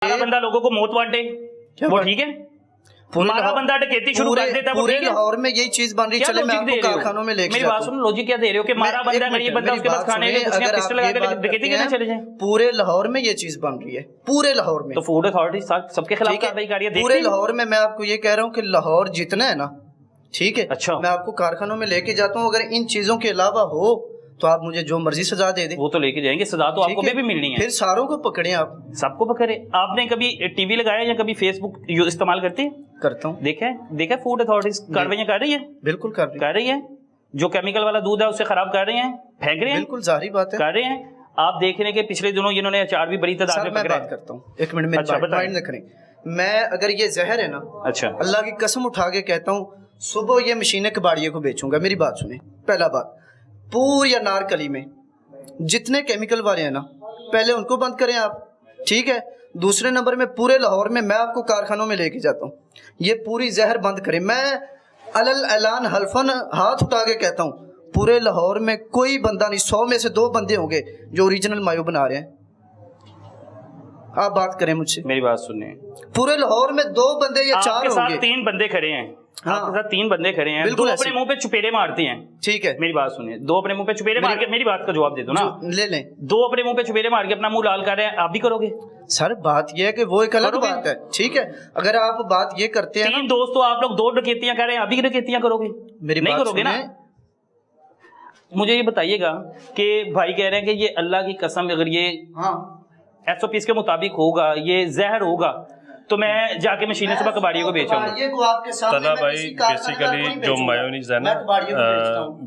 बंदा लोगों को मौत बांटे वो ठीक है? हमारा बंदा डकैती शुरू कर देता है वो ठीक है? लाहौर में यही चीज बन रही, चले मैं आपको कारखानों में लेके मेरी बात सुनो, लॉजिक क्या दे रहे हो कि हमारा बंदा गरीब बंदा उसके पास खाने के कुछ पिस्टल लगा के डकैती करने चले जाएं? पूरे लाहौर में ये चीज बन रही है, पूरे लाहौर में। तो फूड अथॉरिटी सबके खिलाफ कार्रवाई कर रही है पूरे लाहौर में। मैं आपको ये कह रहा हूँ कि लाहौर जितना है ना, ठीक है, अच्छा, मैं आपको कारखानों में लेके जाता हूँ, अगर इन चीजों के अलावा हो तो आप मुझे जो मर्जी सजा दे दें। वो तो लेके जाएंगे, सजा तो आपको भी मिलनी है। फिर सारों को पकड़े, आप सबको पकड़े। आपने कभी टीवी लगाया या कभी फेसबुक इस्तेमाल करते हैं? करता हूँ। देखा फूड अथॉरिटी कार्रवाई कर रही है, बिल्कुल कर रही है। जो केमिकल वाला दूध है उसे खराब कर रहे हैं, फेंक रहे हैं, बिल्कुल जाहिर बात है कर रहे हैं। आप देख रहे हैं कि पिछले दिनों इन्होंने अचार भी बड़ी तादाद में पकड़ा। बात करता हूँ, एक मिनट में माइंड न करें। मैं अगर ये जहर है ना, अच्छा, अल्लाह की कसम उठा के कहता हूँ, सुबह ये मशीनें कबाड़िए को बेचूंगा। मेरी बात सुने, पहला बात, पूरी अनारकली में जितने केमिकल वाले हैं ना, पहले उनको बंद करें आप, ठीक है। दूसरे नंबर में पूरे लाहौर में मैं आपको कारखानों में लेके जाता हूँ, ये पूरी जहर बंद करें। मैं अलल ऐलान हल्फन हाथ उठा के कहता हूँ, पूरे लाहौर में कोई बंदा नहीं, 100 में से 2 बंदे होंगे जो ओरिजिनल मायो बना रहे हैं। आप बात करें मुझसे, मेरी बात सुनिए। पूरे लाहौर में 2 बंदे या 4 होंगे। 3 बंदे खड़े हैं, आपके साथ 3 बंदे खड़े हैं, 2 अपने मुंह पे चुपेरे मारते हैं, ठीक है। मेरी बात सुनिए, 2 अपने मुंह पे चुपेरे मार के, मेरी बात का जवाब दे दो ना, ले लें। 2 अपने मुंह पे चुपेरे मार के अपना मुंह लाल कर रहे हैं, आप भी करोगे? सर बात यह है कि वो एक अलग बात है, ठीक है। अगर आप बात ये करते हैं, 3 दोस्त तो आप लोग 2 डकैतियां कर रहे हैं, अभी डकैतियां करोगे? मेरी नहीं करोगे ना। मुझे ये बताइएगा कि भाई कह रहे हैं कि ये अल्लाह की कसम, अगर ये SOPs के मुताबिक होगा, ये जहर होगा, तो मैं जाके मशीनें सुबह कबाड़ियों को बेचूंगा। तला भाई, बेसिकली जो मायोनीज है ना,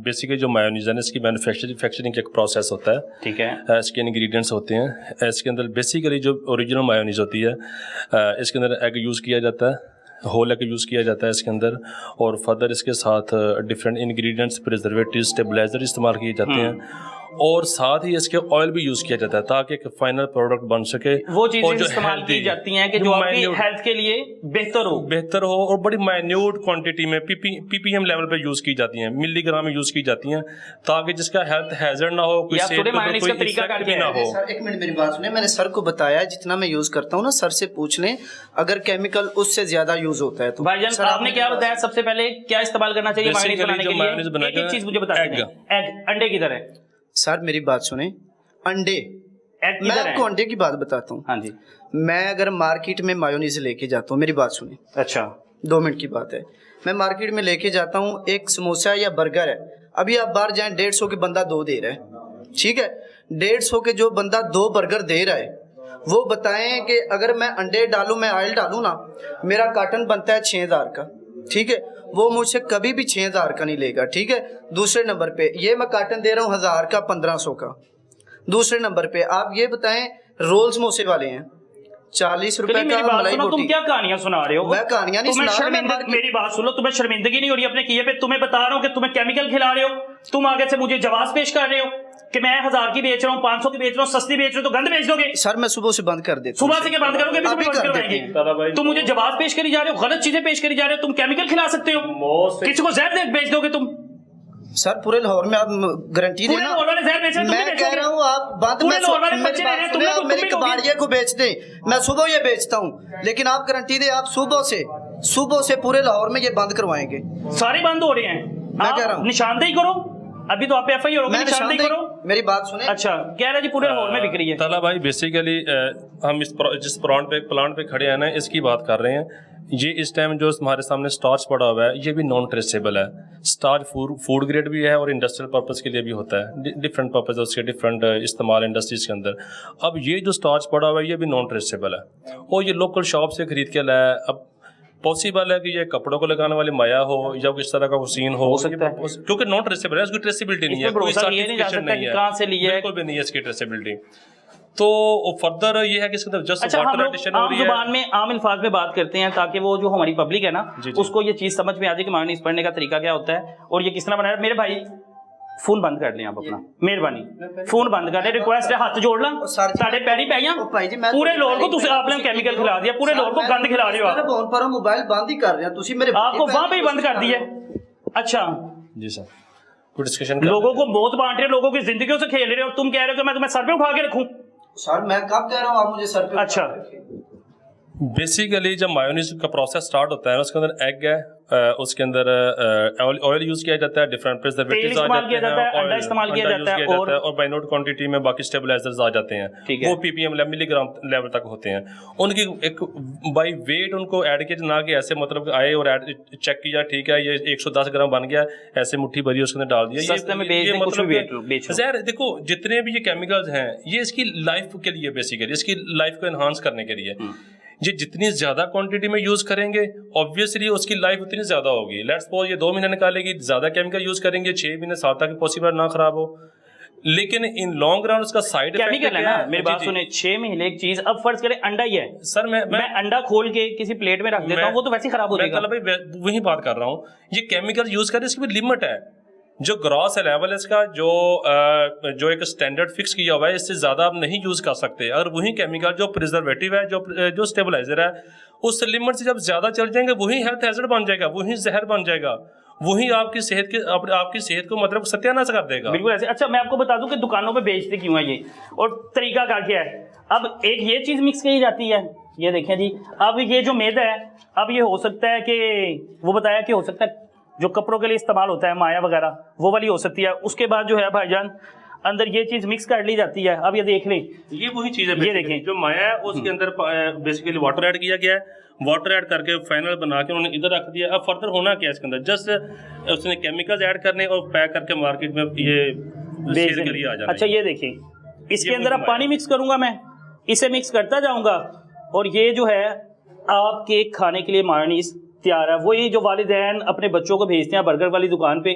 बेसिकली जो मायोनीज है ना, इसकी मैन्युफैक्चरिंग का एक प्रोसेस होता है, ठीक है। इसके इंग्रेडिएंट्स होते हैं, इसके अंदर बेसिकली जो ओरिजिनल मायोनीज होती है, इसके अंदर एग यूज़ किया जाता है, होल एग यूज़ किया जाता है इसके अंदर, और फर्दर इसके साथ डिफरेंट इंग्रेडिएंट्स, प्रिजर्वेटिव, स्टेबलाइजर इस्तेमाल किए जाते हैं, और साथ ही इसके ऑयल भी यूज किया जाता है ताकि एक फाइनल प्रोडक्ट बन सके। वो चीजें इस्तेमाल की जाती हैं कि जो आपकी हेल्थ के लिए बेहतर हो और बड़ी माइन्यूट क्वांटिटी में ppm लेवल पे यूज की जाती हैं, मिलीग्राम में यूज की जाती हैं, ताकि जिसका हेल्थ हैजर्ड ना हो, कोई इफेक्ट भी ना हो। एक मिनट मेरी बात सुनिए, मैंने सर को बताया जितना मैं यूज करता हूँ ना, सर से पूछ लें अगर केमिकल उससे ज्यादा यूज होता है तो। भाईजान आपने क्या बताया, सबसे पहले क्या इस्तेमाल करना चाहिए मायोनीज बनाने के लिए? एक चीज मुझे बता दें, एग, अंडे की तरह। सर मेरी बात सुने, अंडे, मैं आपको अंडे की बात बताता हूँ। हाँ जी, मैं अगर मार्केट में मायोनीज लेके जाता हूँ, मेरी बात सुने, अच्छा 2 मिनट की बात है, मैं मार्केट में लेके जाता हूँ, एक समोसा या बर्गर है, अभी आप बाहर जाएं 150 के बंदा 2 दे रहा है, ठीक है। 150 के जो बंदा 2 बर्गर दे रहा है, वो बताएं कि अगर मैं अंडे डालूं, मैं ऑयल डालूं ना, मेरा कार्टन बनता है 6000 का, ठीक है। वो मुझसे कभी भी 6000 का नहीं लेगा, ठीक है। दूसरे नंबर पे ये मैं कार्टन दे रहा हूँ 1000 का, 1500 का। दूसरे नंबर पे आप ये बताएं, रोल समोसे वाले हैं 40 रुपए का मलाई बोटी। तुम क्या कहानियां सुना रहे हो? मैं कहानियां नहीं सुना रहा। मेरी बात सुनो, तुम्हें शर्मिंदगी नहीं हो रही अपने किए पे? तुम्हें बता रहा हूँ कि तुम्हें केमिकल खिला रहे हो, तुम आगे से मुझे जवाब पेश कर रहे हो कि मैं 1000 की बेच रहा हूँ, 500 की बेच रहा हूँ, सस्ती बेच रहा हूँ, तो गंद बेच दोगे? सर मैं सुबह से बंद कर देता हूँ। सुबह से क्या बंद करोगे? तुम मुझे जवाब पेश करी जा रहे हो, गलत चीजें पेश करी जा रहे हो, तुम केमिकल खिला सकते हो, किसी को जहर बेच दोगे तुम? सर पूरे लाहौर में आप गारंटी देना, मैं कह रहा हूँ आप बात मेरे कबाड़िए को बेच दें, मैं सुबह ये बेचता हूँ, लेकिन आप गारंटी दे आप सुबह से पूरे लाहौर में ये बंद करवाएंगे। सारे बंद हो रहे हैं, मैं कह रहा हूँ निशानदेही करो, अभी तो आप FIR होगी, निशानदेही करो। मेरी बात सुने। अच्छा कह रहा जी पूरे लाहौर में बिक रही है। तला भाई बेसिकली हम जिस प्लांट पे खड़े हैं ना, इसकी बात कर रहे हैं। ये इस टाइम जो हमारे सामने स्टार्च पड़ा हुआ है, ये भी नॉन ट्रेसेबल है। स्टार्च फूड ग्रेड भी है और इंडस्ट्रियल पर्पस के लिए भी होता है, डिफरेंट पर्पस है उसके, डिफरेंट इस्तेमाल इंडस्ट्रीज के अंदर। अब ये जो स्टार्च पड़ा हुआ है, ये भी नॉन ट्रेसेबल है और ये लोकल शॉप से खरीद के लाया है। अब पॉसिबल है कि ये कपड़ों को लगाने वाली माया हो या किस तरह का सीन हो सकता है, क्योंकि नॉन ट्रेसेबल है, उसकी ट्रेसेबिलिटी नहीं है, कोई सर्टिफिकेशन नहीं है, बिल्कुल भी नहीं है इसकी ट्रेसेबिलिटी। तो फर्दर ये है कि इसके अंदर जस्ट वाटर एडिशन हो रही है। जुबान में आम अल्फाज में बात करते हैं ताकि वो जो हमारी पब्लिक है ना, उसको ये चीज समझ में आ जाए कि मायोनीज पढ़ने का तरीका क्या होता है और ये किस तरह बनाया। मेरे भाई फोन बंद कर लें आप अपना, मेहरबानी फोन बंद कर लें, रिक्वेस्ट है, हाथ जोड़ ला, साढ़े पैरी पैया पूरे लोग को तुम आपने केमिकल खिला दिया, पूरे लोग को गंद खिला रहे हो आप। फोन पर मोबाइल बंद ही कर रहे हैं तुसी, मेरे आपको वहां पे ही बंद कर दिया। अच्छा जी सर, कोई डिस्कशन, लोगों को मौत बांट रहे हो, लोगों की जिंदगियों से खेल रहे हो, तुम कह रहे हो कि मैं तुम्हें सर पे उठा के रखूं। सर मैं कब कह रहा हूँ आप मुझे सर पे? अच्छा बेसिकली जब मायोनीज का प्रोसेस स्टार्ट होता है ना, उसके अंदर एग है, उसके अंदर ऑयल यूज किया जाता है, डिफरेंट प्रिजर्वेटिव्स आ जाते हैं, अंडा इस्तेमाल किया जाता है और बाइनोट क्वांटिटी में बाकी स्टेबलाइजर्स आ जाते हैं, वो ppm मिलीग्राम लेवल तक होते हैं। उनकी एक बाई वेट उनको ऐड किया, ना कि ऐसे मतलब आए और चेक किया ठीक है ये 110 ग्राम बन गया, ऐसे मुट्ठी भरी उसके अंदर डाल दिया, ये मतलब यार देखो जितने भी ये केमिकल्स हैं ये इसकी लाइफ के लिए, बेसिकली इसकी लाइफ को एनहांस करने के लिए, ये जितनी ज्यादा क्वांटिटी में यूज करेंगे ऑब्वियसली उसकी लाइफ उतनी ज्यादा होगी। लेट्स सपोज ये 2 महीने निकालेगी, ज्यादा केमिकल यूज करेंगे 6 महीने 7 तक पॉसिबल ना खराब हो, लेकिन इन लॉन्ग रन उसका साइड इफेक्ट है ना। मेरी बात सुने, 6 महीने एक चीज, अब फर्ज करें अंडा ही है सर, मैं अंडा खोल के किसी प्लेट में रख देता हूँ, वो तो वैसे खराब हो जाएगा। मैं वही बात कर रहा हूँ, ये केमिकल यूज करें इसकी भी लिमिट है, जो ग्रॉस लेवल है इसका, जो एक स्टैंडर्ड फिक्स किया हुआ है, इससे ज्यादा आप नहीं यूज कर सकते। और वही केमिकल जो प्रिजर्वेटिव है, जो स्टेबलाइजर है, उस लिमिट से जब ज्यादा चल जाएंगे वही हेल्थ हैजर्ड बन जाएगा, वही जहर बन जाएगा, वही आपकी सेहत को मतलब सत्यानाश कर देगा। बिल्कुल ऐसे। अच्छा मैं आपको बता दूं कि दुकानों पे बेचते क्यों है ये, और तरीका क्या है। अब एक ये चीज मिक्स की जाती है, ये देखें जी, अब ये जो मैदा है, अब ये हो सकता है कि वो बताया कि हो सकता है जो कपड़ों के लिए इस्तेमाल होता है माया वगैरह, वो वाली हो सकती है। उसके बाद जो है भाईजान अंदर ये चीज मिक्स कर ली जाती है। अब ये देख लें, ये वही चीज है, ये देखें जो माया है उसके अंदर बेसिकली वाटर ऐड किया गया है, वाटर ऐड करके फाइनल बना के उन्होंने इधर रख दिया। अब फर्दर होना क्या है इसके अंदर, जस्ट उसने केमिकल्स ऐड करने और पैक करके मार्केट में ये सेल के लिए आ जाना। अच्छा ये देखिए, इसके अंदर अब पानी मिक्स करूंगा मैं, इसे मिक्स करता जाऊंगा और ये जो है आपके खाने के लिए मायोनीज तैयार है। वही जो वालिदैन अपने बच्चों को भेजते हैं बर्गर वाली दुकान पे,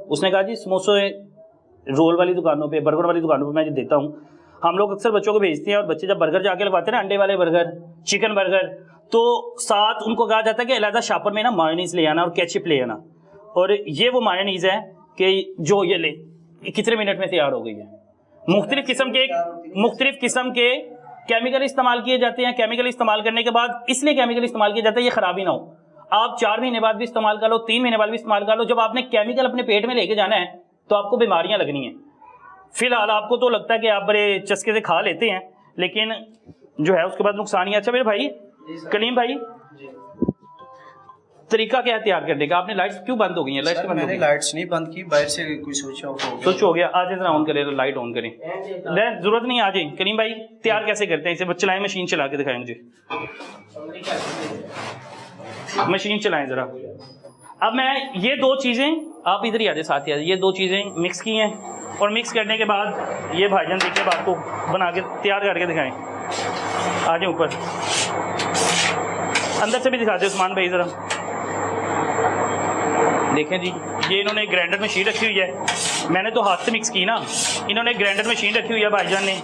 उसने कहा जी समोसे रोल वाली दुकानों पे, बर्गर वाली दुकानों पे मैं जो देता हूँ, हम लोग अक्सर बच्चों को भेजते हैं और बच्चे जब बर्गर जाके लगवाते हैं ना, अंडे वाले बर्गर, चिकन बर्गर, तो साथ उनको कहा जाता है कि अलहदा शॉपर में ना मायोनीज ले आना और केचप ले आना। और ये वो मायोनीज है कि जो ये ले कितने मिनट में तैयार हो गई है। मुख्तलिफ किस्म के केमिकल इस्तेमाल किए जाते हैं। केमिकल इस्तेमाल करने के बाद इसलिए केमिकल इस्तेमाल किया जाता है ये खराबी ना हो। आप 4 महीने बाद भी इस्तेमाल कर लो, 3 महीने बाद भी इस्तेमाल कर लो, जब आपने केमिकल अपने पेट में लेके जाना है तो आपको बीमारियां लगनी है। फिलहाल आपको तो लगता है कि आप बड़े चस्के से खा लेते हैं, लेकिन जो है उसके बाद नुकसान ही। अच्छा मेरे भाई कलीम भाई, तरीका क्या है तैयार करने का? आपने लाइट्स क्यों बंद हो गई हैं? लाइट्स मैंने लाइट्स नहीं बंद की, बाहर से कोई स्विच हो गया। आज जरा ऑन करें, लाइट ऑन करें, जरूरत नहीं, आ जाए। कलीम भाई तैयार कैसे करते हैं इसे? चलाएं, मशीन चला के दिखाएं मुझे, मशीन चलाएं जरा। अब मैं ये 2 चीजें, आप इधर ही आ जाए साथ ही आ जाए, ये 2 चीजें मिक्स की हैं और मिक्स करने के बाद ये भाईजान देखिए आपको बना के तैयार करके दिखाएं। आ जाए ऊपर, अंदर से भी दिखा दे उस्मान भाई जरा। देखें जी, ये इन्होंने ग्राइंडर मशीन रखी हुई है, मैंने तो हाथ से मिक्स की ना, इन्होंने ग्राइंडर मशीन रखी हुई है भाईजान ने,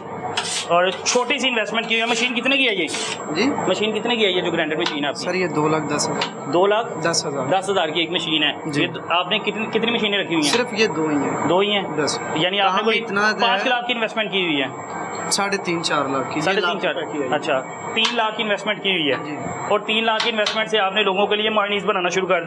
और छोटी सी इन्वेस्टमेंट की हुई है। मशीन कितने की है ये जी? मशीन कितने की है ये जो ग्राइंडर मशीन है आपकी? सर ये 2,10,000। 2,10,000 की एक मशीन है। ये आपने कितनी मशीनें रखी हुई हैं? सिर्फ ये 2 ही हैं। 2 ही हैं बस? यानी आपने कोई 5 लाख की इन्वेस्टमेंट की हुई है? 3.5-4 लाख की। 3.5-4, अच्छा 3 लाख की इन्वेस्टमेंट की हुई है। और 3 लाख की इन्वेस्टमेंट से आपने लोगों के लिए मायोनीज बनाना शुरू कर दी।